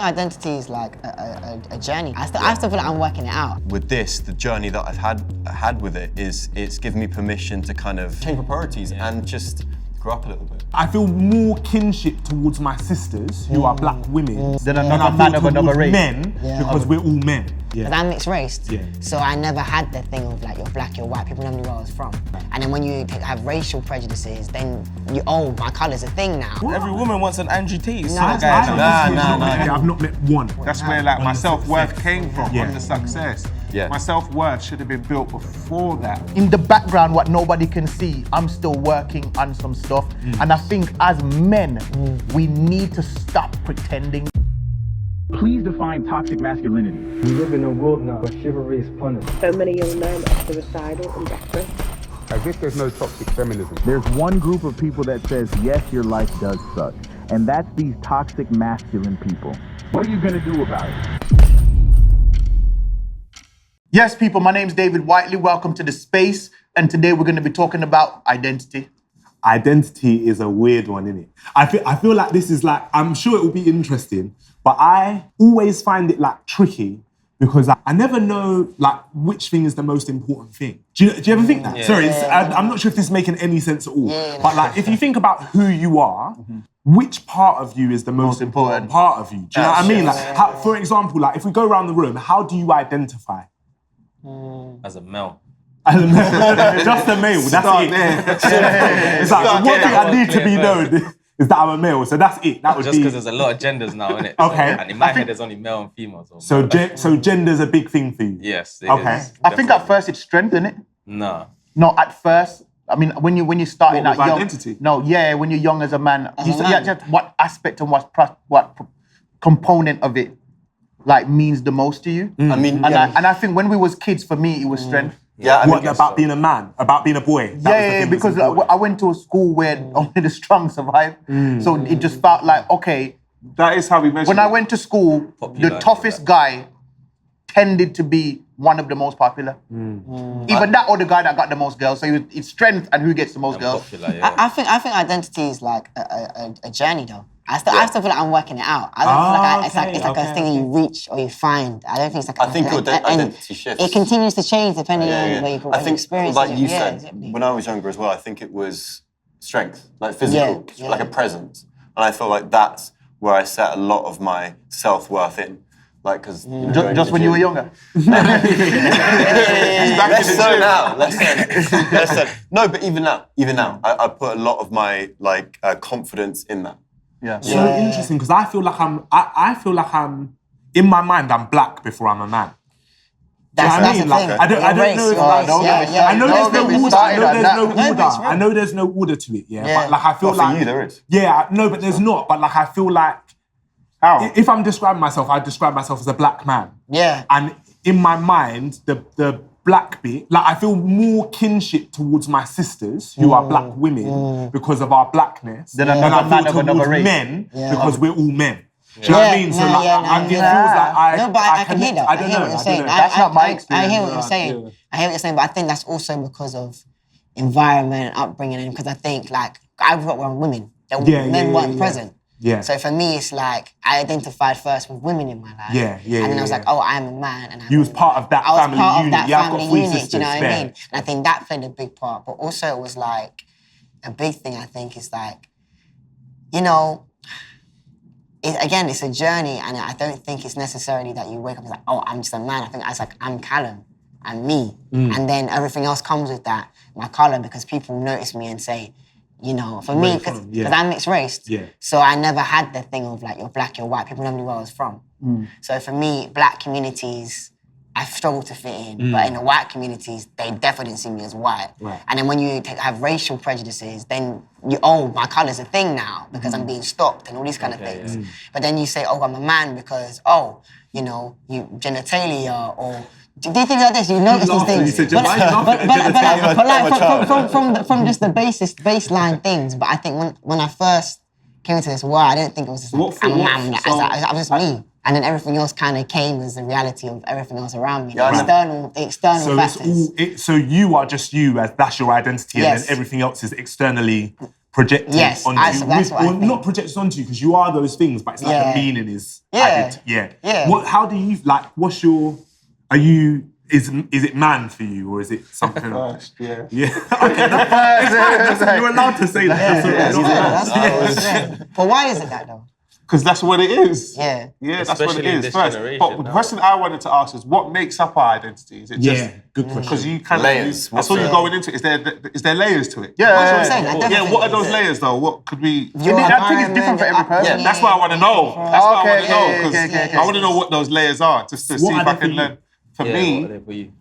identity is like a journey. I still feel like I'm working it out. With this, the journey that I've had with it is it's given me permission to kind of change my priorities and just grow up a little bit. I feel more kinship towards my sisters who are black women than another man of another race. Men because we're all men. But I'm mixed race, so I never had the thing of like you're black, you're white. People never knew where I was from. And then when you have racial prejudices, then my colour's a thing now. Every woman wants an Angie T. No, I've not met one. That's where like my self-worth came from, on the success. Yeah. My self-worth should have been built before that. In the background, what nobody can see, I'm still working on some stuff. And I think as men, we need to stop pretending. Please define toxic masculinity. We live in a world now where chivalry is punished. So many young men are suicidal and desperate. I guess there's no toxic feminism. There's one group of people that says, yes, your life does suck. And that's these toxic masculine people. What are you gonna do about it? Yes, people, my name's David Whiteley. Welcome to The Space. And today we're going to be talking about identity. Identity is a weird one, isn't it? I feel like this is like, I'm sure it will be interesting, but I always find it like tricky because I never know like which thing is the most important thing. Do you ever think that? Sorry, I'm not sure if this is making any sense at all. But like, if you think about who you are, which part of you is the most important part of you? Do you know what I mean? Like, for example, like if we go around the room, how do you identify? As a male. Just a male, that's it. It's like, one thing I need to be known is that I'm a male, so that's it. That would just be... because there's a lot of genders now, innit? Okay. And in my head, there's only male and female. So gender's a big thing for you? Yes, it is. I think at first it's strength, isn't it? No. No, at first, I mean, when you starting out young... identity? No, when you're young as a man. Just what aspect and what component of it like means the most to you. I mean, and I think when we was kids, for me, it was strength. Yeah, what about being a man? About being a boy? Because I went to a school where only the strong survive. So it just felt like, okay. That is how we measure When I went to school, the toughest guy tended to be one of the most popular. Either that or the guy that got the most girls. So it's strength and who gets the most girls. Popular, I think identity is like a journey though. I still feel like I'm working it out. I don't feel like it's like a thing you reach or you find. I don't think it's like I think your identity shifts. It continues to change depending on where you experience. Like you said, when I was younger as well, I think it was strength, like physical, like a presence. And I feel like that's where I set a lot of my self-worth in. Like, because just when you were younger. Less so now. No, but even now, I put a lot of my confidence in that. So interesting because I feel like I'm in my mind I'm black before I'm a man. That's the thing. I don't know if I know there's no order. I know there's no order to it. But like I feel like for you there is. No, but there's not. But like I feel like if I'm describing myself, I describe myself as a black man. And in my mind, the black bit, like I feel more kinship towards my sisters who are black women because of our blackness than I feel towards men because we're all men. Do you know what I mean? So it feels like No, but I can hear that. I hear what you're saying. That's not my experience. I hear what you're saying. I hear what you're saying, but I think that's also because of environment and upbringing and because I think like I grew up around women. Men weren't present. So for me, it's like I identified first with women in my life. And then I was like, oh, I'm a man. And you was part of that family unit. I was part of that I've got family three unit, sisters, do you know what I mean? And I think that played a big part. But also it was like, a big thing I think is like, you know, it's a journey and I don't think it's necessarily that you wake up and like, oh, I'm just a man. I think it's like, I'm Callum, I'm me. And then everything else comes with that, my colour, because people notice me and say, you know, for me, because I'm mixed race, so I never had the thing of like, you're black, you're white, people never knew where I was from. So for me, black communities, I struggled to fit in, but in the white communities, they definitely didn't see me as white. And then when you have racial prejudices, then my colour's a thing now because I'm being stopped and all these kind of things. But then you say, oh, I'm a man because, you know, you genitalia or... Do you think like this? You notice these things, but like from just the baseline things. But I think when I first came into this world, I didn't think it was just like a man. I was just me, and then everything else kind of came as the reality of everything else around me. The external factors. So you are just you, as that's your identity, and then everything else is externally projected Yes, onto that's you. what I think. Not projected onto you, because you are those things, but it's like Yeah. the meaning is Yeah. added. Yeah. Yeah. How do you, like, what's your, are you, is it man for you, or is it something else? Yeah. Yeah. Okay, that's fine. You're allowed to say that. That's all right. Yeah. But why is it that though? Because that's what it is. Yeah. Yeah, that's what Especially it in is this first. generation But the now. question I wanted to ask is, what makes up our identity? Is it just Yeah, good question. because you kind Layers. of that's all you're going into? Is there layers to it? Yeah, That's what I'm saying. I Yeah. definitely What are think those it's- layers though? What could we? Your I think it's different for every environment, person. Yeah, that's what I want to know. That's what I want to know, because okay. I want to know what those layers are, just to see are if I they can for you? learn. For Yeah, me, what are they for you?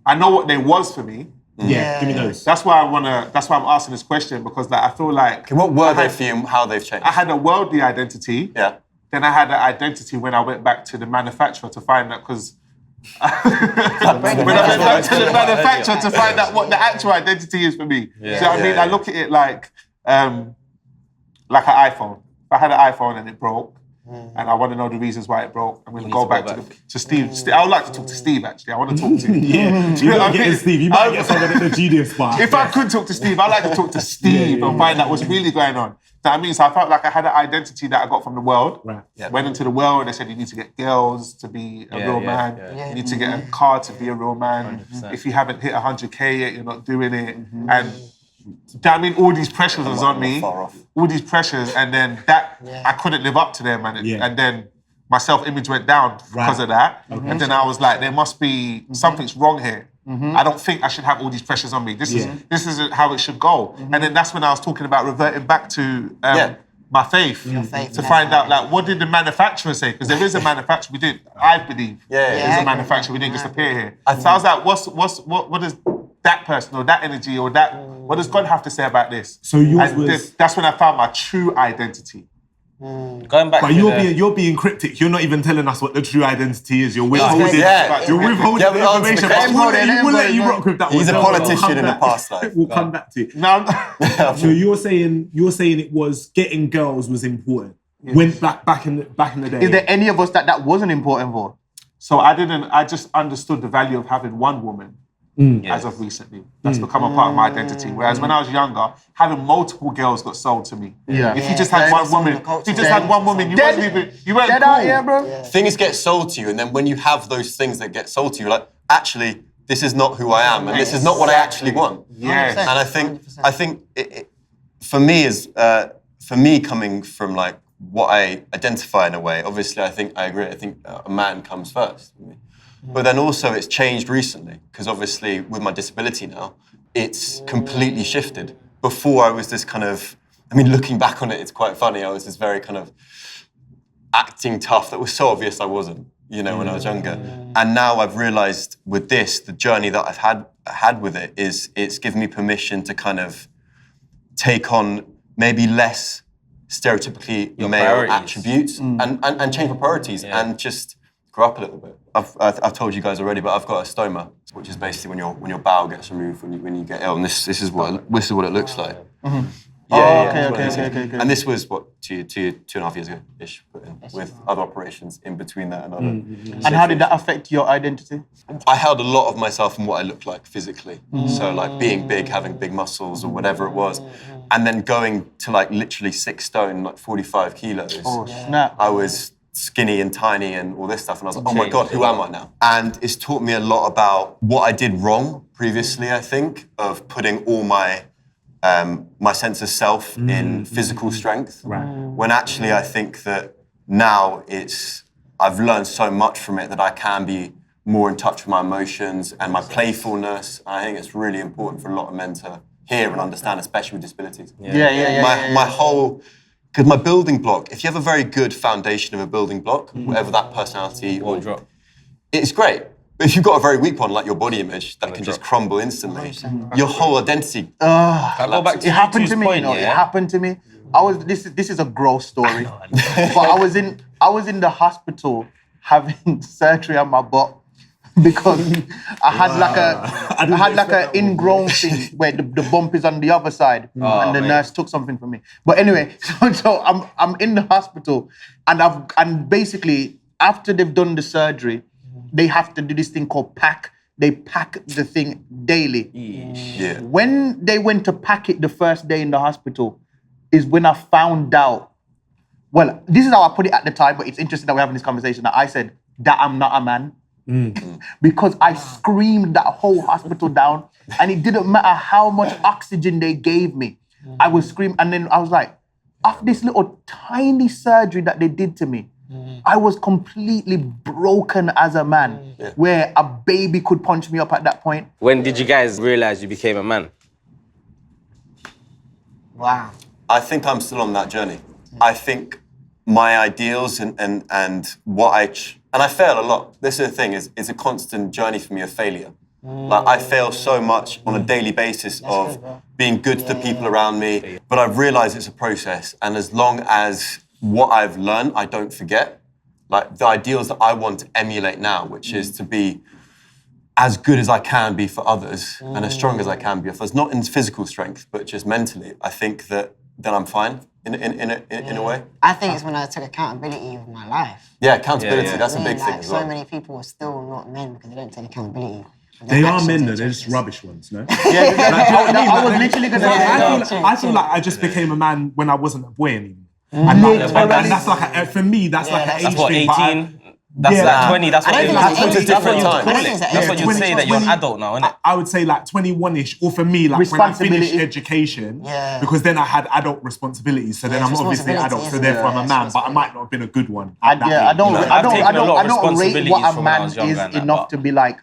I know what they was for me. Yeah, give me those. That's why I'm asking this question, because like I feel like Okay, what were they for you and how they've changed? I had a worldly identity. Yeah. Then I had an identity when I went back to the manufacturer to find out, because when I went back to the manufacturer to find out what the actual identity is for me. Yeah. So I mean, I look at it like an iPhone. If I had an iPhone and it broke, and I want to know the reasons why it broke, I'm going to go back to Steve. I would like to talk to Steve, actually. I want to talk to him. Yeah, Do you know what I mean? Steve. You might get someone at the genius spot. If I could talk to Steve, I'd like to talk to Steve and find out what's really going on. That means I felt like I had an identity that I got from the world. Right. Yeah. Went into the world, they said you need to get girls to be a real man. yeah. You need to get a car to be a real man. 100%. If you haven't hit 100K yet, you're not doing it. And I mean, all these pressures was on me. Far off. All these pressures, and then I couldn't live up to them, and then my self-image went down because of that. And then I was like, there must be something's wrong here. I don't think I should have all these pressures on me. This isn't how it should go. And then that's when I was talking about reverting back to my faith, faith, to yeah. find out, like, what did the manufacturer say? Because there is a manufacturer. I believe there's a manufacturer. We didn't just appear here. So I was like, what does that person or that energy or that, what does God have to say about this? So yours And was... that's when I found my true identity. Going back But to you're being cryptic. You're not even telling us what the true identity is. You're withholding. Yeah. You're withholding Yeah, the but answer the information. But question. we'll let you rock with that one. He's a We'll politician come in a back. past life. We'll come back to it. Now, So you're saying it was getting girls was important. Went back in the day. Is there any of us that wasn't important for? so I just understood the value of having one woman as of recently. That's become a part of my identity. Whereas when I was younger, having multiple girls got sold to me. Yeah. If you just had one woman, you weren't Dead cool. out here, bro. Things get sold to you, and then when you have those things that get sold to you, you're like, actually, this is not who I am, and this is not what I actually want. Yes. And I think for me coming from like what I identify in a way, obviously I agree. I think a man comes first. But then also it's changed recently, because obviously with my disability now, it's completely shifted. Before I was this kind of, looking back on it, it's quite funny. I was this very kind of acting tough that was so obvious I wasn't, when I was younger. And now I've realized with this, the journey that I've had with it is it's given me permission to kind of take on maybe less stereotypically Your male priorities. attributes and change my priorities and just grow up a little bit. I've told you guys already, but I've got a stoma, which is basically when your bowel gets removed when you get ill, and this is what it looks like. Okay. And this was what 2.5 years ago ish, put in with other operations in between that and other. And how did that affect your identity? I held a lot of myself in what I looked like physically. So like being big, having big muscles or whatever it was, and then going to like literally 6 stone, like 45 kilos. Oh, snap. I was skinny and tiny and all this stuff, and I was like, oh my God, who am I now? And it's taught me a lot about what I did wrong previously, I think, of putting all my sense of self in physical strength. Right. When actually I think that now I've learned so much from it that I can be more in touch with my emotions and my playfulness. I think it's really important for a lot of men to hear and understand, especially with disabilities. My whole, because my building block, if you have a very good foundation of a building block, whatever that personality or drop. It's great. But if you've got a very weak one, like your body image, that can just crumble instantly, your whole identity. I go back to It happened to me, point, It happened to me. This is a gross story. But I was in the hospital having surgery on my butt because I had like a ingrown thing where the bump is on the other side, and the nurse took something from me. But anyway, so I'm in the hospital, and basically after they've done the surgery, they have to do this thing called pack they pack the thing daily. Yeah. When they went to pack it the first day in the hospital is when I found out, well, this is how I put it at the time, but it's interesting that we're having this conversation, that I said that I'm not a man. Because I screamed that whole hospital down, and it didn't matter how much oxygen they gave me. I was screaming, and then I was like, after this little tiny surgery that they did to me, I was completely broken as a man, where a baby could punch me up at that point. When did you guys realize you became a man? Wow. I think I'm still on that journey. I think my ideals and what and I fail a lot. This is the thing, it's a constant journey for me of failure. Like I fail so much on a daily basis of being good to the people around me, but I've realized it's a process, and as long as what I've learned, I don't forget, like the ideals that I want to emulate now, which is to be as good as I can be for others and as strong as I can be for others, not in physical strength, but just mentally. I think that then I'm fine in a way. I think it's when I took accountability of my life. Yeah, accountability, that's a big thing Like, as well. so many people are still not men because they don't take accountability. of They their are actions men and though, they're just choices. rubbish ones, no? I was literally going to say I feel like I just became a man when I wasn't a boy anymore. And that's like, for me, that's like an age That's what, thing. but 18? That's Yeah. like 20, that's I what don't think that's it's what age, that's what you would I call don't think it. it's That's age. what you'd say that you're an adult now, innit? I would say like 21-ish, or for me, like when I finished Responsibility. education, Yeah. because then I had adult responsibilities, so then Yeah, I'm it's obviously adult, so responsibility, therefore I'm isn't a it? man, It's but I might not have been a good one. I at that don't, age. I've taken a lot of I don't rate responsibilities what a from when I man was younger is and that, enough but- to be like,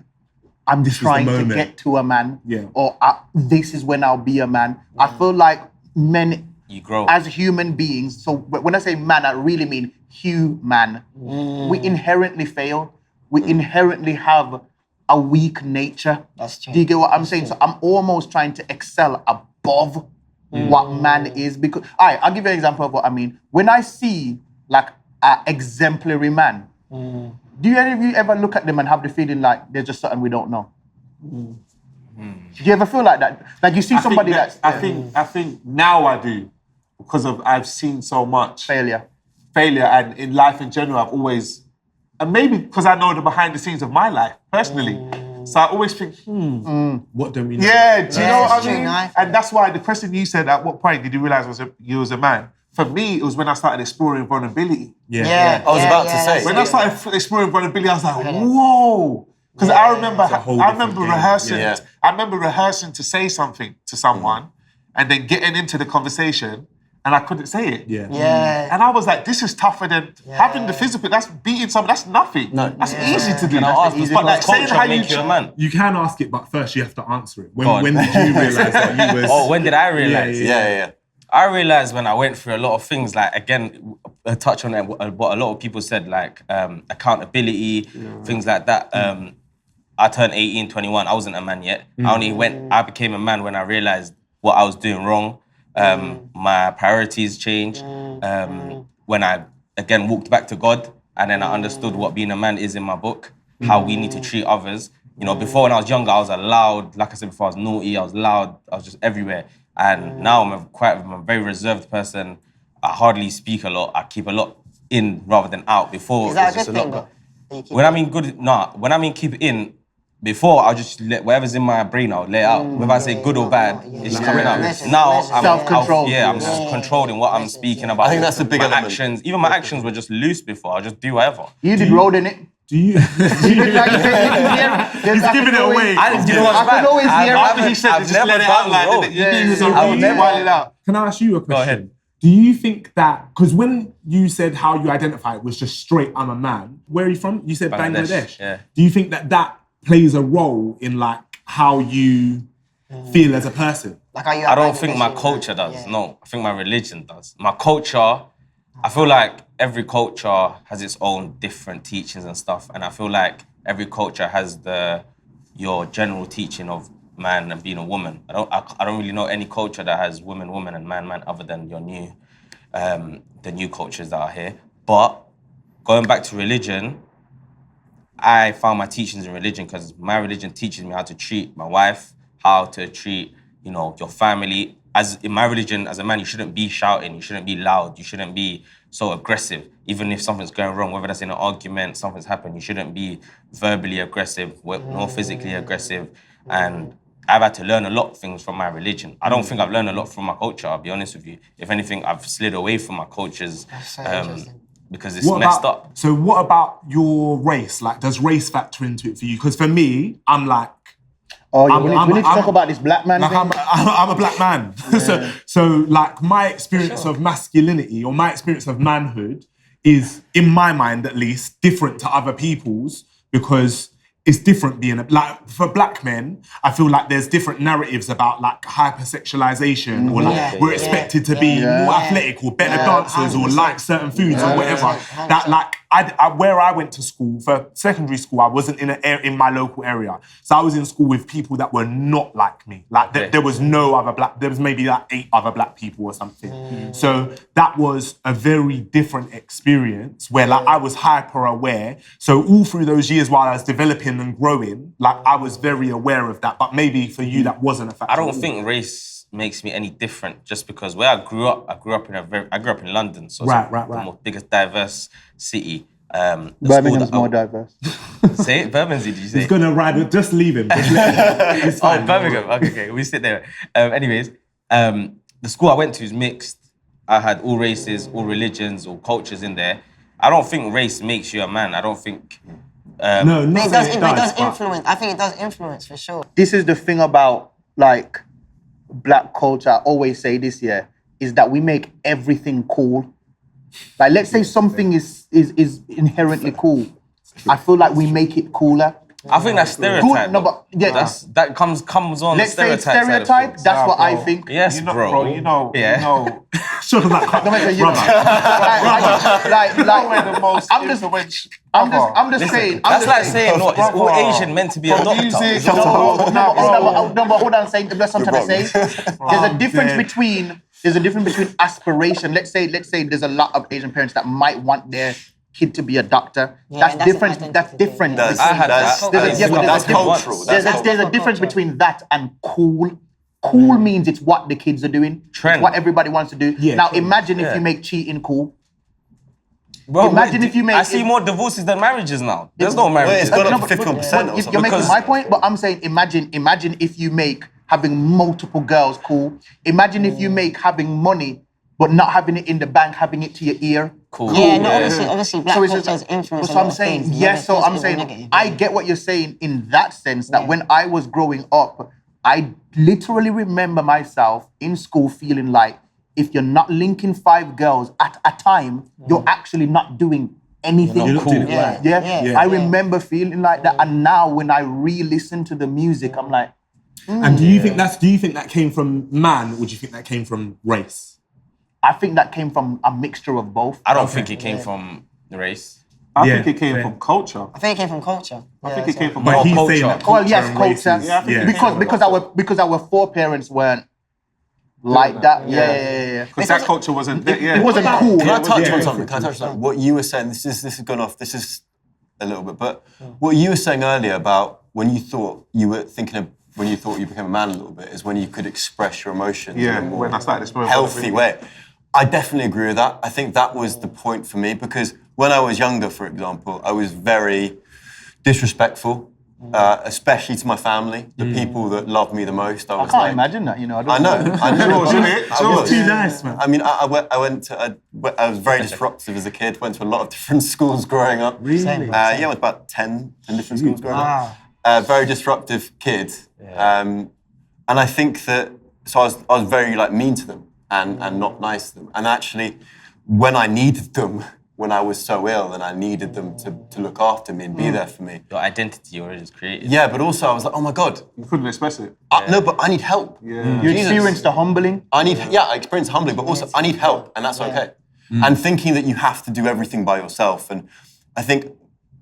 I'm is the trying to moment. get to a man, Yeah. or this is when I'll be a man. I feel like men, You grow. as human beings, so when I say man, I really mean human. We inherently fail. We inherently have a weak nature. That's true. Do you get what I'm saying? So I'm almost trying to excel above what man is. Because, all right, I'll give you an example of what I mean. When I see like an exemplary man, do any of you ever look at them and have the feeling like there's just something we don't know? Do you ever feel like that? Like you see somebody that's I think now I do, because I've seen so much failure, and in life in general, I've always, and maybe because I know the behind the scenes of my life personally, so I always think, What don't we know? yeah, do you know what it's I true, mean? no, I feel And that's why the question you said, at what point did you realize you was a man? For me, it was when I started exploring vulnerability. Yeah, I was about to say. that's When it. I started exploring vulnerability, I was like, whoa. Because I remember, whole I remember different game. rehearsing. Yeah. I remember rehearsing to say something to someone, and then getting into the conversation, and I couldn't say it. Yeah. And I was like, this is tougher than having the physical. That's beating someone. That's nothing. No. That's easy to do. Can I ask, does But like saying culture how you make you a man? You can ask it, but first you have to answer it. Go on. When did you realise that you was... Oh, when did I realize? Yeah. I realized when I went through a lot of things, like, again, a touch on what a lot of people said, like accountability, things like that. I turned 18, 21, I wasn't a man yet. I became a man when I realized what I was doing wrong. My priorities changed. When I, again, walked back to God, and then I understood what being a man is in my book, how we need to treat others. You know, before when I was younger, I was loud, like I said before, I was naughty, I was loud, I was just everywhere. And now I'm a very reserved person. I hardly speak a lot. I keep a lot in rather than out. Before, Is that it's a just good a thing, lot. though? When I mean good, when I mean keep it in, before I'll just let whatever's in my brain, I'll let it out. Whether I say good or bad, it's coming out. Now I'm Self-control. I'm just controlled in what I'm speaking about. I think that's the big my element. actions. Even my actions were just loose before. I just do whatever. You did road in it. Do you... He's giving it away. Do you know what's I bad? can always hear After he said, just let it out, like, you knew he was I would already never- wild it out. Can I ask you a question? ahead. Do you think that, because when you said how you identify it was just straight, I'm a man, where are you from? You said Bangladesh. Yeah. Do you think that that plays a role in like how you feel as a person? Like, are you I don't think my culture does. No, I think my religion does. My culture, I feel like every culture has its own different teachings and stuff, and I feel like every culture has your general teaching of man and being a woman. I don't really know any culture that has woman, and man, other than your new, the new cultures that are here. But going back to religion, I found my teachings in religion because my religion teaches me how to treat my wife, how to treat, your family. as in my religion, as a man, you shouldn't be shouting, you shouldn't be loud, you shouldn't be so aggressive. Even if something's going wrong, whether that's in an argument, something's happened, you shouldn't be verbally aggressive, nor physically aggressive. And I've had to learn a lot of things from my religion. I don't think I've learned a lot from my culture, I'll be honest with you. If anything, I've slid away from my cultures because it's messed up. So what about your race? Like, does race factor into it for you? Because for me, I'm like, we need to talk about this black man like thing. I'm a black man. so like my experience of masculinity or my experience of manhood is, in my mind at least, different to other people's because it's different being like for black men. I feel like there's different narratives about like hypersexualization or like we're expected to be more athletic or better dancers or like certain foods or whatever. That like I where I went to school for secondary school, I wasn't in my local area, so I was in school with people that were not like me. Like there was no other black. There was maybe like 8 other black people or something. So that was a very different experience where like I was hyper aware. So all through those years while I was developing and growing, like I was very aware of that. But maybe for you that wasn't a factor. I don't think race makes me any different just because where I grew up in London, so it's the biggest diverse city. Birmingham's more diverse. Say it, Birmingham, did you say? He's gonna ride with, just leave him. It's fine. Oh, Birmingham, okay, we sit there. Anyways, the school I went to is mixed. I had all races, all religions, all cultures in there. I don't think race makes you a man. I don't think... no, it does influence. I think it does influence for sure. This is the thing about like black culture. I always say this is that we make everything cool. Like let's say something is inherently cool. I feel like we make it cooler. I think that's stereotype. Good, no, but that comes on. Let's say it's stereotype. That's what I think. Yes, bro. You know. Shut up, that I'm just saying. That's like saying what? Is all Asian meant to be a doctor? No, but hold on, saying that's what I'm trying to say. There's a difference between aspiration. Let's say there's a lot of Asian parents that might want their kid to be a doctor. That's different. That's different. That's cultural. There's a difference between that and cool. Cool means it's what the kids are doing. Trend. It's what everybody wants to do. Now imagine if you make cheating cool. Bro, imagine if you make... I see more divorces than marriages now. There's no marriages. It's gone up to 51%. You're making my point, but I'm saying imagine if you make having multiple girls cool. Imagine if you make having money but not having it in the bank, having it to your ear. Cool. Yeah, no, obviously black culture has influenced a lot of things. Yes, so I'm saying, I get what you're saying in that sense, that when I was growing up, I literally remember myself in school feeling like if you're not linking 5 girls at a time, you're actually not doing anything. You're not cool. doing it right. I remember feeling like that, and now when I re-listen to the music, I'm like... And do you think that came from man, or do you think that came from race? I think that came from a mixture of both. I don't think it came from the race. I think it came from culture. I think it came from culture. I think it came from But he's culture. saying that Well, yes, culture. culture. Because our foreparents weren't like that. Yeah. Because that culture wasn't there. It wasn't cool. Can I touch on something? What you were saying, this has gone off, this is a little bit, but what you were saying earlier about when you thought you were thinking of, when you thought you became a man a little bit, is when you could express your emotions in a more when I started exploring healthy way. I definitely agree with that. I think that was the point for me, because when I was younger, for example, I was very disrespectful, especially to my family, the people that loved me the most. I can't imagine that, I know. George, too nice, man. I mean, I was very disruptive as a kid, went to a lot of different schools growing up. Really? I went about 10 different schools growing up. Very disruptive kid. And I think that, so I was very mean to them and not nice to them. And actually, when I needed them, when I was so ill and I needed them to look after me and be there for me. Your identity already is created. Yeah, but also I was like, oh my God. You couldn't express it. No, but I need help. Yeah. You experienced the humbling? I experienced humbling, but also I need help, and that's okay. And thinking that you have to do everything by yourself. And I think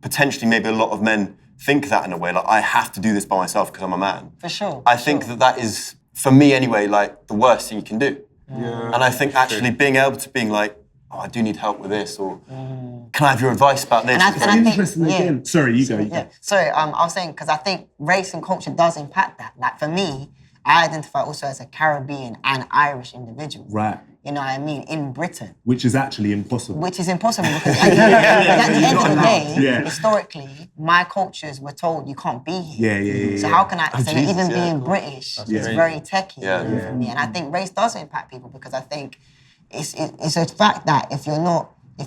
potentially maybe a lot of men think that in a way, like I have to do this by myself because I'm a man. For sure. I think that is, for me anyway, the worst thing you can do. Yeah. And I think actually being able to being like, oh, I do need help with this, or can I have your advice about this? And I think, Interesting again. Sorry, you go. Sorry, I was saying, because I think race and culture does impact that. Like for me, I identify also as a Caribbean and Irish individual. Right. You know what I mean? In Britain. Which is actually impossible. Which is impossible because at the end of the day, Yeah. historically, my cultures were told you can't be here. Yeah. So how can I, so Jesus, even yeah, being cool. British is crazy. very techie Yeah. for me. And I think race does impact people because I think it's a fact that if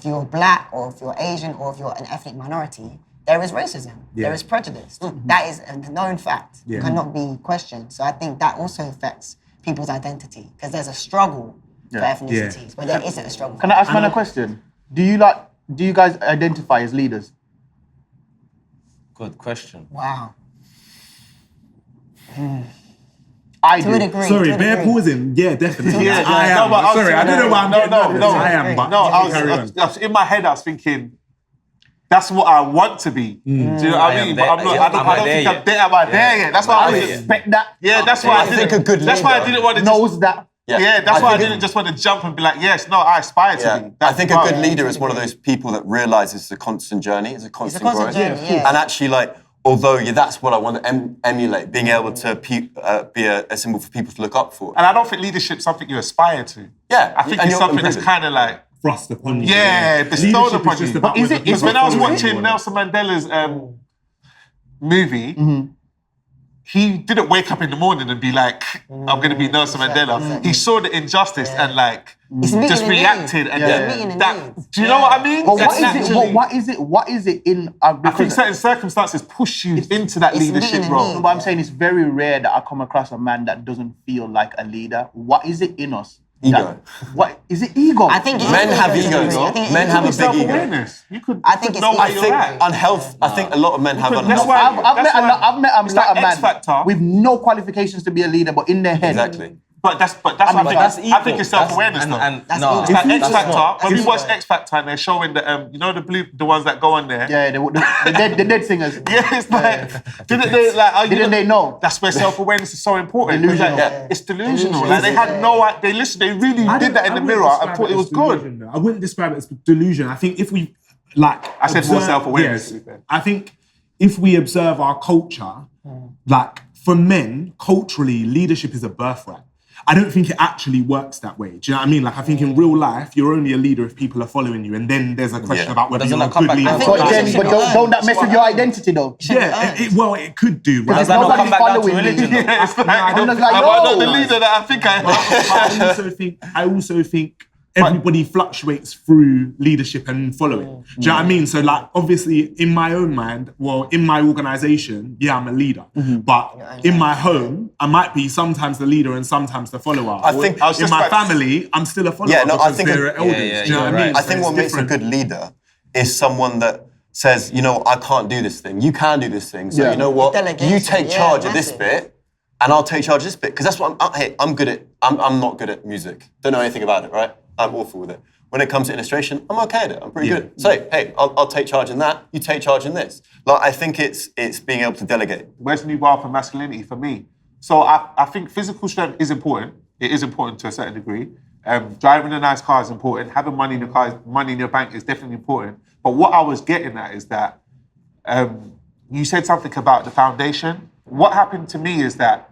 you're black or if you're Asian or if you're an ethnic minority, there is racism, there is prejudice. That is a known fact, cannot be questioned. So I think that also affects people's identity because there's a struggle for ethnicities, but there isn't a struggle. Can I ask man a question? Do you guys identify as leaders? Good question. Wow. I To a do. degree. Sorry, to a bear degree. pausing. Yeah, definitely. Yeah, I am. no, but I was- Sorry, I don't know why I'm getting nervous. no. I am, but No, carry on. I was in my head. I was thinking, that's what I want to be. Do you know what I mean? But I'm not. I don't think I'm there. Am I there yet? That's why I I was. respect that. Yeah, that's why I think didn't. a good That's why I leader didn't want to. Knows that. Yeah, that's I why I think didn't just want to jump and be like, yes, no, I aspire to Yeah. be. I That's think a fine. good leader is one of those people that realizes it's a constant journey, it's a constant constant growth. journey, yeah. And actually, like, although that's what I want to emulate, being able to be a symbol for people to look up for. And I don't think leadership's something you aspire to. Yeah, I think and it's you're something that's improving. kind of like, Thrust upon you. yeah, bestowed Leadership upon is just you. about But is whether it? people When I was follow you watching or not. Nelson Mandela's movie, he didn't wake up in the morning and be like, I'm going to be Nelson Mandela. He saw the injustice and like It's meeting just the reacted. needs. And It's meeting the that, needs. do you know what I mean? But That's what is it? naturally- What is it in? I think Because certain circumstances push you into that it's leadership meeting the role. needs. but I'm saying it's very rare that I come across a man that doesn't feel like a leader. What is it in us? Ego. What is it? Ego. I think it's Men have to a degree. egos. I think Men have a big ego. Self-awareness. You could. I think you it's know where ego. you're think at. unhealth. I think a lot of men have That's unhealth. why- I've met a It's lot like of X Factor. man with no qualifications to be a leader, but in their head, Exactly. But that's I mean, what I That's think. ego. I think it's self-awareness though. That's no, ego. It's like X that's Factor. not. When we watch X Factor and they're showing the you know the ones that go on there. yeah, the dead singers. Yeah, it's like didn't they like? Are you Didn't they know? That's where self-awareness is so important. It's Delusional. like, it's delusional. Like they had no. They listened. They really did that in the mirror and thought it was good. I wouldn't describe it as delusion. I think if we like, I said more self-awareness. Yes, I think if we observe our culture, like for men, culturally, leadership is a birthright. I don't think it actually works that way. Do you know what I mean? Like I think in real life, you're only a leader if people are following you, and then there's a question about whether Doesn't you're a that come good back leader. down to But religion? then, but don't that mess with your identity though? Yeah, well, it could do. Right? Does that not Nobody come back down to following me. religion? though? Yeah, it's like, I'm not like, am I not yo. the leader that I think I am? I also think everybody fluctuates through leadership and following. Do you know what I mean? So like, obviously in my own mind, well, in my organization, yeah, I'm a leader. But in my home, I might be sometimes the leader and sometimes the follower. I think- Or I was in just my about to- family, I'm still a follower Yeah, no, I because think they're elders. yeah, do you know what I you're mean? right. I think So what it's makes a different. good leader is someone that says, you know, I can't do this thing. You can do this thing. So Yeah. you know what? Delegation, You take yeah, charge of this massive. bit, and I'll take charge of this bit. Because that's what I'm good at. I'm not good at music. Don't know anything about it, right? I'm awful with it. When it comes to illustration, I'm okay at it. I'm pretty good. So, hey, I'll take charge in that. You take charge in this. Like, I think it's being able to delegate. Where's the new bar for masculinity for me? So I think physical strength is important. It is important to a certain degree. Driving a nice car is important. Having money in the car, money in your bank is definitely important. But what I was getting at is that you said something about the foundation. What happened to me is that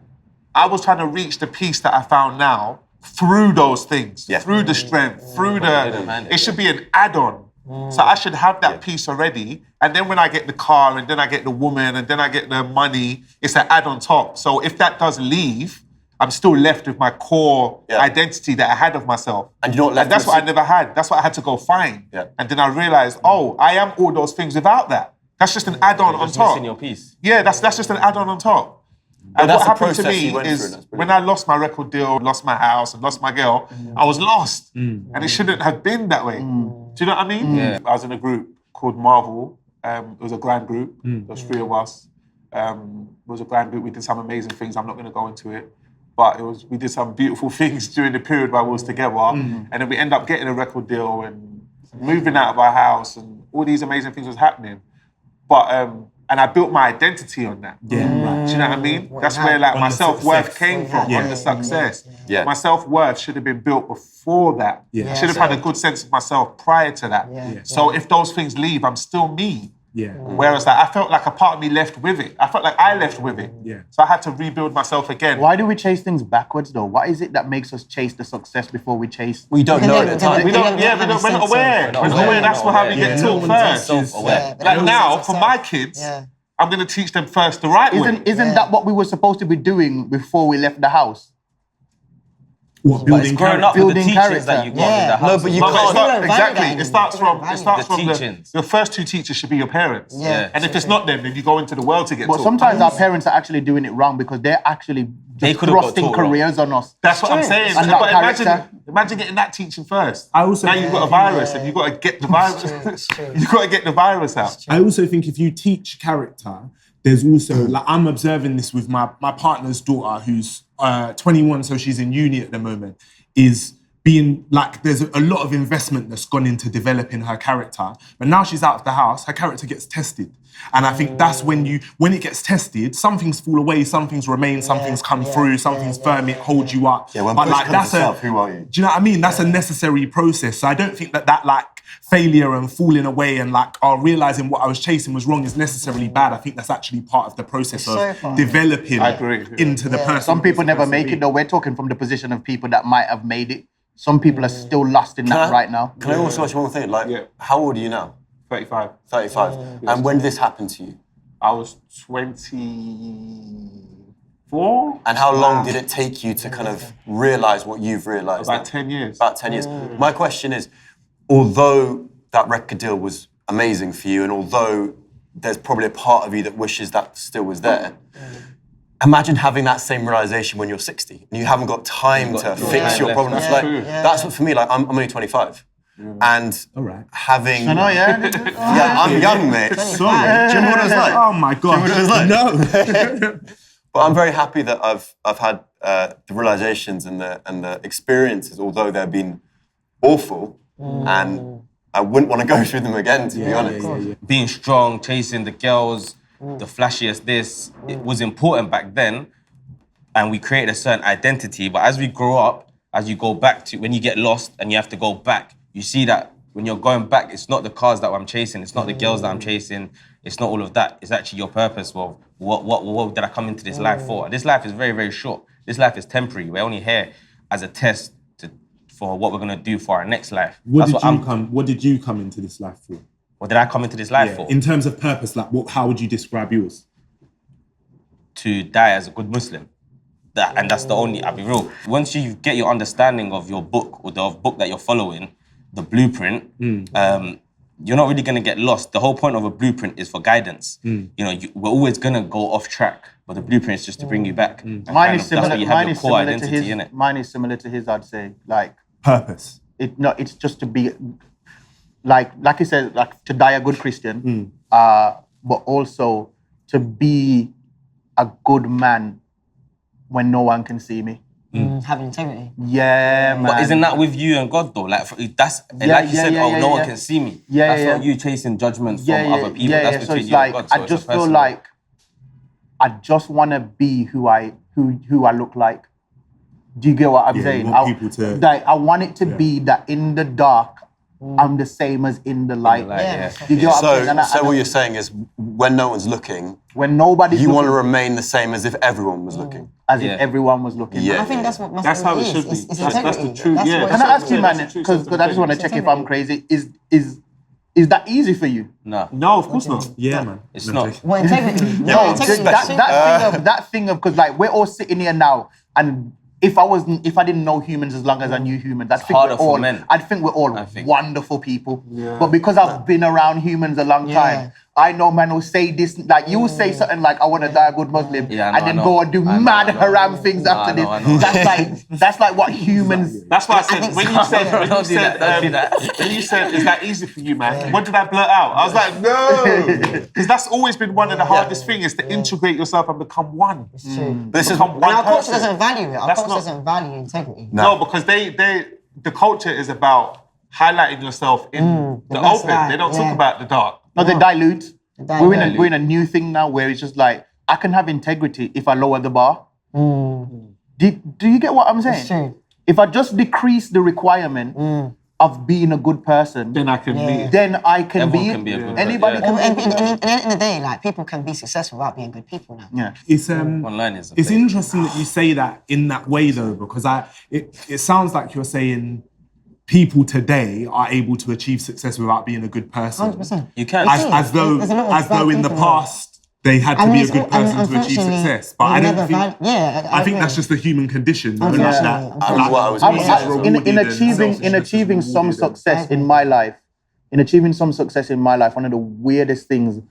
I was trying to reach the peace that I found now through those things, Yeah. through the strength, through it should be an add-on. So I should have that piece already. And then when I get the car and then I get the woman and then I get the money, it's an add on top. So if that does leave, I'm still left with my core identity that I had of myself. And you're not left that's with what I never had. That's what I had to go find. Yeah. And then I realized, oh, I am all those things without that. That's just an add-on on Just top. missing your piece. Yeah, that's just an add-on on top. And that's what the happened to process you me went through, and is that's brilliant. when I lost my record deal, lost my house, and lost my girl, I was lost. And it shouldn't have been that way. Do you know what I mean? Yeah. I was in a group called Marvel. It was a grand group. There was 3 of us. It was a grand group. We did some amazing things. I'm not going to go into it. But we did some beautiful things during the period while we was together. And then we ended up getting a record deal and moving out of our house and all these amazing things was happening. But and I built my identity on that. Yeah, right. Do you know what I mean? That's where like On my the self-worth success. came from, Yeah. on the success. Yeah. My self-worth should have been built before that. Yeah. I should have had a good sense of myself prior to that. Yeah. So if those things leave, I'm still me. Yeah. Whereas like, I felt like a part of me left with it. I felt like I left with it. Yeah. So I had to rebuild myself again. Why do we chase things backwards though? What is it that makes us chase the success before we chase? We don't know at the time. We're not aware. We're not aware. That's how we get taught first. Like now, for my kids, I'm going to teach them first the right way. Isn't that what we were supposed to be doing before we left the house? What, building growing up with the teachings that you got in the house. No, but you can't. Exactly. It starts from the teachings. Your first two teachers should be your parents. Yeah. And if it's not them, then you go into the world to get But taught. sometimes our parents are actually doing it wrong because they're actually just could've got thrusting taught wrong. careers on us. That's what I'm saying. And But that imagine getting that teaching first. I also Now you've got a virus and you've got to get the virus. You've got to get the virus out. I also think if you teach character, there's also, like, I'm observing this with my partner's daughter who's 21, so she's in uni at the moment, is being, like, there's a lot of investment that's gone into developing her character. But now she's out of the house, her character gets tested. And I think that's when it gets tested, some things fall away, some things remain, some things come through, some things firm it, hold you up. Yeah, when but push like comes to shove, who are you? do you know what I mean? That's a necessary process. So I don't think that like failure and falling away and like realizing what I was chasing was wrong is necessarily bad. I think that's actually part of the process of developing into the person. Some people never make it though. We're talking from the position of people that might have made it. Some people are still lost in that right now. Can I also ask you one thing? Like, how old are you now? 35. 35. And when did this happen to you? I was 24. And how long did it take you to kind of realise what you've realised? About 10 years. About 10 years. My question is, although that record deal was amazing for you, and although there's probably a part of you that wishes that still was there, imagine having that same realisation when you're 60 and you haven't got time to fix your problems. That's what, for me, like, I'm only 25. And having... I know, yeah. Yeah, I'm young, mate. Sorry. Do you know what it was like? Oh my God. No. But I'm very happy that I've had the realizations and the experiences, although they've been awful, and I wouldn't want to go through them again, to be honest. Being strong, chasing the girls, the flashiest this, it was important back then, and we created a certain identity. But as we grow up, as you go back to, when you get lost and you have to go back, you see that when you're going back, it's not the cars that I'm chasing, it's not the girls that I'm chasing, it's not all of that. It's actually your purpose of what did I come into this life for? And this life is very, very short. This life is temporary. We're only here as a test for what we're gonna do for our next life. What did you come into this life for? What did I come into this life for? In terms of purpose, like, how would you describe yours? To die as a good Muslim. And that's the only, I'll be real. Once you get your understanding of your book or the book that you're following, the blueprint, you're not really gonna get lost. The whole point of a blueprint is for guidance. You know, we're always gonna go off track, but the blueprint is just to bring you back. Mine is similar. That's where you have your core identity, innit? Mine is similar to his, I'd say. Like purpose. It's just to be, like you said, like to die a good Christian, but also to be a good man when no one can see me. Having integrity. Yeah, man. But isn't that with you and God though? Like that's like you said, no one can see me. That's not you chasing judgments from other people. That's between you and God. So I just feel like I just want to be who I look like. Do you get what I'm saying? I want it to be that in the dark, I'm the same as in the light. Do you get what I'm saying? So what you're saying is, when no one's looking, when nobody's you looking, want to remain the same as if everyone was looking. As if everyone was looking. I think that's what that's how it should be. It's that's the truth. Can I ask you, man? Because I just want to check if I'm crazy. Is that easy for you? No. No, of course not. Yeah, man. It's not. Well, integrity. No, that thing of, because like we're all sitting here now, and if I didn't know humans as long as I knew humans, I'd think we're all wonderful people. Yeah. But because I've been around humans a long time, I know man will say this, like you will say something like, I want to die a good Muslim, and then go and do mad haram things after this. That's like what humans... That's why I said, when you said, is that easy for you, man? What did I blurt out? I was like, no! Because that's always been one of the hardest things, is to integrate yourself and become one. It's true. This is our culture doesn't value it. Our culture doesn't value integrity. No, because the culture is about highlighting yourself in the open. They don't talk about the dark. No, they dilute. We're in a new thing now where it's just like, I can have integrity if I lower the bar. Do you get what I'm saying? It's true. If I just decrease the requirement, of being a good person, then I can be. Then I can Everyone be. can be a good Anybody person, can be. And at the end of the day, like, people can be successful without being good people now. Yeah. It's Online is a it's place. interesting that you say that in that way though, because it sounds like you're saying people today are able to achieve success without being a good person. 100%. You can. As though There's a lot of bad in the people out past they had to And be a it's good all- and person to achieve unfortunately, success. But I we don't never think. I I think agree. that's just the human condition. Though, Unfortunately, like that. unfortunately. what I was Like, gonna say. rewarded in and achieving selfishness is some rewarded. success in my life, one of the weirdest things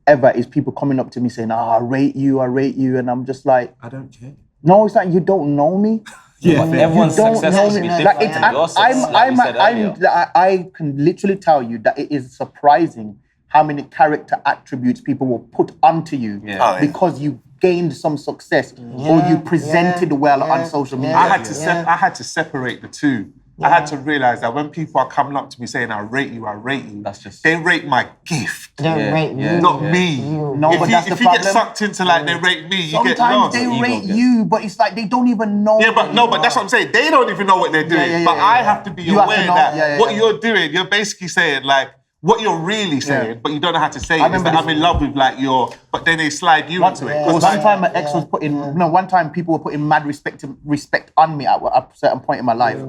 ever is people coming up to me saying, I rate you, and I'm just like, I don't care. no, it's like you don't know me. Yeah, Everyone's You don't success know has to me. be Like different. it's, Your success, like we said earlier. I can literally tell you that it is surprising how many character attributes people will put onto you Yeah. Oh, yeah. because you gained some success or you presented well on social media. I had to separate the two. I had to realize that when people are coming up to me saying, I rate you, That's just- they rate my gift, They don't rate you. not me. No, if but you, that's if the you get problem. sucked into like they rate me, you get Sometimes lost. they Ego rate gets- you, but it's like they don't even know. Yeah, but no, but that's what I'm saying. They don't even know what they're doing. yeah, but yeah, I yeah. have to be You have to aware know, that yeah, what yeah. you're doing, you're basically saying like what you're really saying, but you don't know how to say it. It's remember that I'm this- in love with like your, but then they slide you into it. 'Cause, One like, time my ex was one time people were putting mad respect on me at a certain point in my life.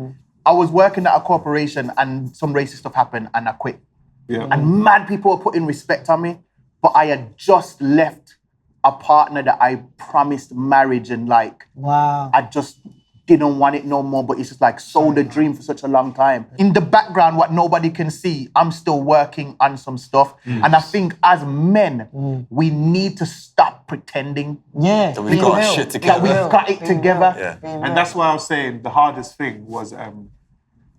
I was working at a corporation and some racist stuff happened and I quit. Yeah. And mad people were putting respect on me, but I had just left a partner that I promised marriage and like, Wow. I just didn't want it no more, but it's just like sold a dream for such a long time. In the background, what nobody can see, I'm still working on some stuff. And I think as men, we need to stop pretending Yeah. That we've got our shit together. that we've got it together. Yeah. And that's why I was saying the hardest thing was,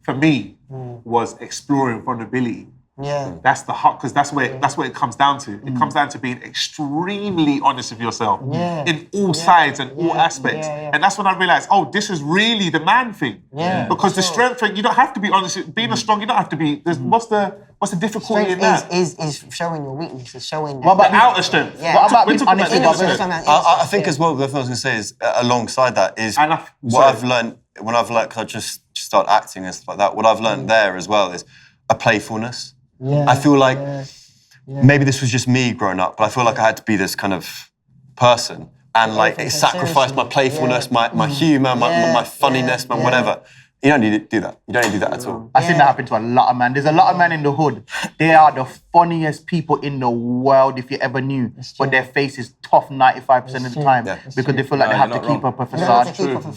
for me, was exploring vulnerability. Yeah. That's the hard, because that's where it comes down to. It comes down to being extremely honest with yourself in all sides and all aspects. And that's when I realized, oh, this is really the man thing. Yeah, Because the strength thing, you don't have to be honest. Being a strong, you don't have to be. What's the difficulty in that? Strength is showing your weakness, is showing What about The outer strength. Yeah. What about We're being talking honest about with the inner others? strength. I think as well, the thing I was going to say is alongside that is And what I've learned when I've learned, because I just started acting and stuff like that, what I've learned there as well is a playfulness. Yeah. I feel like maybe this was just me growing up, but I feel like I had to be this kind of person and like it sacrificed my playfulness, my humour, my funniness, my whatever. You don't need to do that. You don't need to do that at all. I've seen that happen to a lot of men. There's a lot of men in the hood. They are the funniest people in the world, if you ever knew. But their face is tough 95% of the time because they feel like they have to keep up a facade.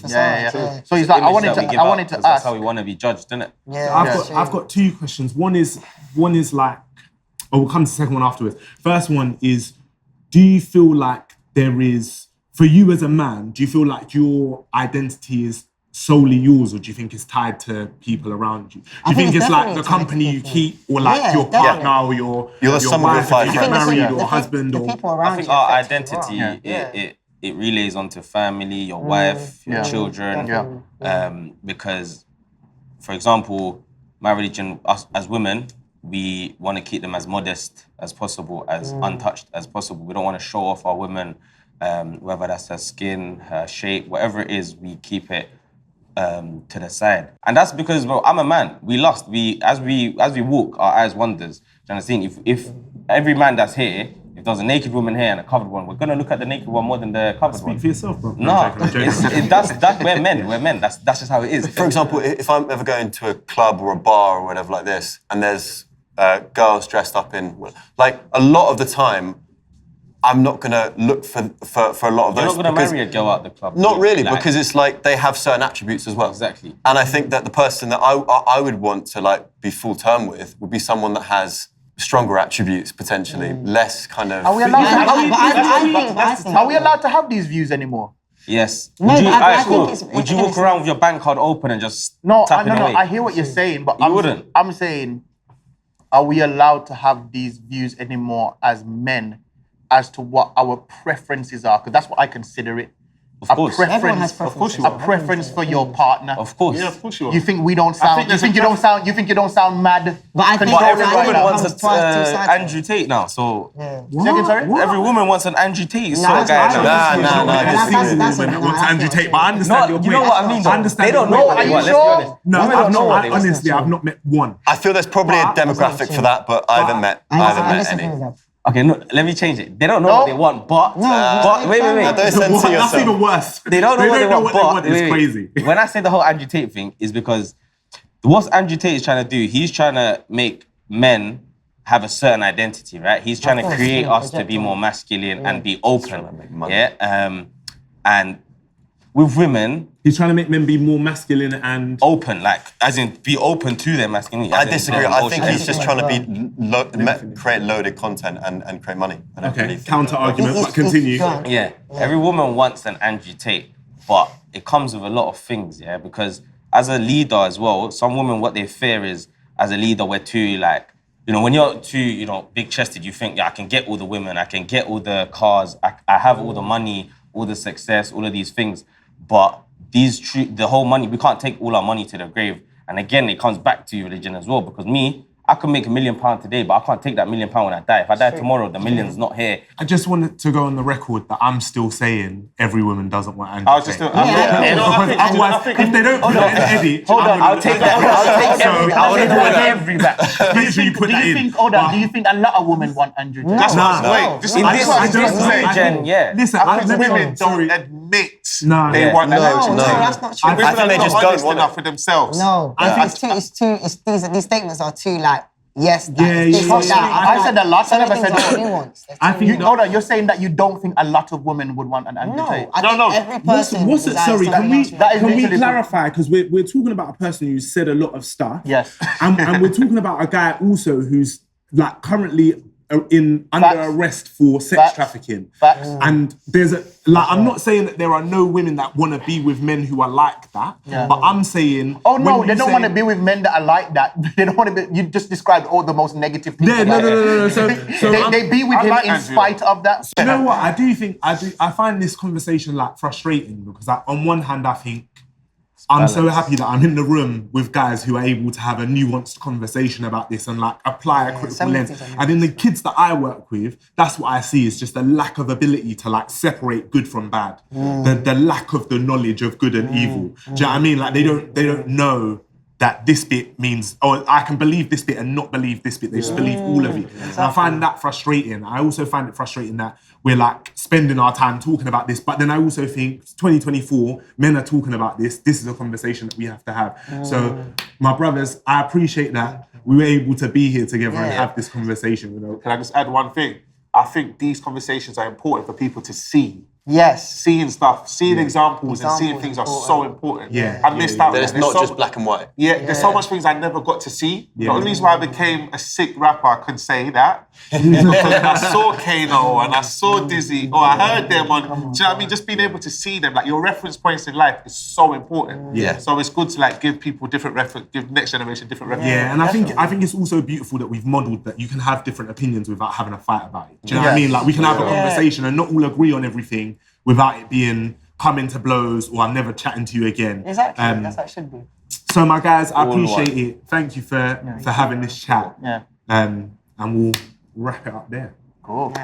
Yeah. So he's like, I wanted to That's ask. how we want to be judged, isn't it? Yeah. I've got two questions. One is like, we'll come to the second one afterwards. First one is, do you feel like there is, for you as a man, do you feel like your identity is solely yours, or do you think it's tied to people around you? Do you think it's like the company you keep, or like your partner, or your the sum of your wife, five if you get friends. married, or husband, or... I think our identity, it relays onto family, your wife, your children. Because, for example, my religion, us as women, we want to keep them as modest as possible, as untouched as possible. We don't want to show off our women, whether that's her skin, her shape, whatever it is, we keep it to the side. And that's because, well, I'm a man. We lust. As we walk, our eyes wanders. Do you understand? If every man that's here, if there's a naked woman here and a covered one, we're gonna look at the naked one more than the covered one. Speak for yourself, bro. No, that's we're men. We're men. That's just how it is. For example, if I'm ever going to a club or a bar or whatever like this, and there's girls dressed up in, like a lot of the time, I'm not gonna look for a lot of those. You're not gonna marry a girl at the club. Not really, because it's like they have certain attributes as well. Exactly. And I think that the person that I would want to like be full term with would be someone that has stronger attributes potentially, less kind of. Are we allowed to have these views anymore? Yes. No, Would you, but I cool. think it's- Would you walk around with your bank card open and just No, tapping away? I hear what you're saying, but You wouldn't. I'm saying, are we allowed to have these views anymore as men as to what our preferences are? Because that's what I consider it. Of course. Everyone has preference, preferences. a preference for your partner. Of course. Yeah, of course you are. You think we don't sound? You think you don't sound? You think you don't sound mad? But I think But every I think woman it wants comes an twice, two sides. Andrew Tate now, so... Second, sorry? Every woman wants an Andrew Tate sort No, of guy. that's- now. Nah. That's woman no, wants that's Andrew not Tate, true. but I understand your point. You know what I mean, though? I understand They don't your know point. what they want, let's be sure? honest. No, Women I've don't know what they not, want. honestly, I've not met one. I feel there's probably a But that's not demographic true. for that, but I haven't met disagree any. with that. Okay, no, let me change it. They don't know what they want, but wait. Don't censor That's yourself. even worse. They don't know what they want, but It's wait. crazy. When I say the whole Andrew Tate thing, is because what Andrew Tate is trying to do, he's trying to make men have a certain identity, right? He's trying to create us to be more masculine and be open. Yeah. And with women, He's trying to make men be more masculine and open, like as in be open to their masculinity. I as in disagree. their I think emotions. he's just trying to create loaded content and create money. I don't okay, really think counter argument, but continue. Yeah, every woman wants an Andrew Tate, but it comes with a lot of things, yeah? Because as a leader as well, some women, what they fear is, as a leader, we're too, like, when you're too, big-chested, you think, yeah, I can get all the women, I can get all the cars, I have all the money, all the success, all of these things. But the whole money, we can't take all our money to the grave. And again, it comes back to religion as well, because I could make £1 million today, but I can't take that £1 million when I die. If I die tomorrow, the million's not here. I just wanted to go on the record that I'm still saying every woman doesn't want Andrew I was just Tate. doing. Otherwise, if they don't put that in the edit, Hold on, I'll take that. I'll take every back. Make sure you put that in. Do you think a lot of women want Andrew Tate? That's Nah. what. Wait, this is In what this I was this saying. region, yeah. Listen, I think women don't sorry. admit No. they Yeah. want that. No, that's not true. Women I think are they not just don't honest want enough it. for themselves. No, I think these statements are too like, yes, that, Yeah, this, yeah, that. yeah. I said a lot. I never said that. that. I think Hold on, you're saying that you don't think a lot of women would want an Andrew Tate? I think every person What's it? desires Sorry, something can we else. That is can we literally- clarify? Because we're talking about a person who said a lot of stuff. Yes. and we're talking about a guy also who's like currently under Facts. arrest for sex Facts. trafficking. Facts. And there's I'm not saying that there are no women that want to be with men who are like that, but I'm saying. Oh no, when they you don't say- want to be with men that are like that. They don't want to be. You just described all the most negative things. Yeah, about no. it. So they be with I him like in Andrew. spite of that. you know what? I find this conversation like frustrating because on one hand I think I'm so happy that I'm in the room with guys who are able to have a nuanced conversation about this and like apply a critical lens. And in the kids that I work with, that's what I see is just a lack of ability to like separate good from bad. The lack of the knowledge of good and evil. Do you know what I mean? Like they don't know that this bit means, oh, I can believe this bit and not believe this bit. They just believe all of it. And I find that frustrating. I also find it frustrating that we're like spending our time talking about this, but then I also think 2024, men are talking about this. This is a conversation that we have to have. So my brothers, I appreciate that we were able to be here together and have this conversation. Can I just add one thing? I think these conversations are important for people to see. Yes. Seeing stuff, seeing examples and seeing things are so important. Yeah. I missed out. That it's There's not so- just black and white. Yeah, there's so much things I never got to see. The only reason why I became a sick rapper, I can say that. Because I saw Kano and I saw Dizzy, or I heard them on, do you know what I mean? Just being able to see them, like your reference points in life is so important. Yeah. So it's good to like give people different reference, give next generation different reference. Yeah, and I think it's also beautiful that we've modelled that you can have different opinions without having a fight about it. Do you know what I mean? Like we can have a conversation and not all agree on everything without it being coming to blows or I'm never chatting to you again. Exactly. That's how it should be. So my guys, I appreciate it. Thank you for having this chat. Yeah. And we'll wrap it up there. Cool.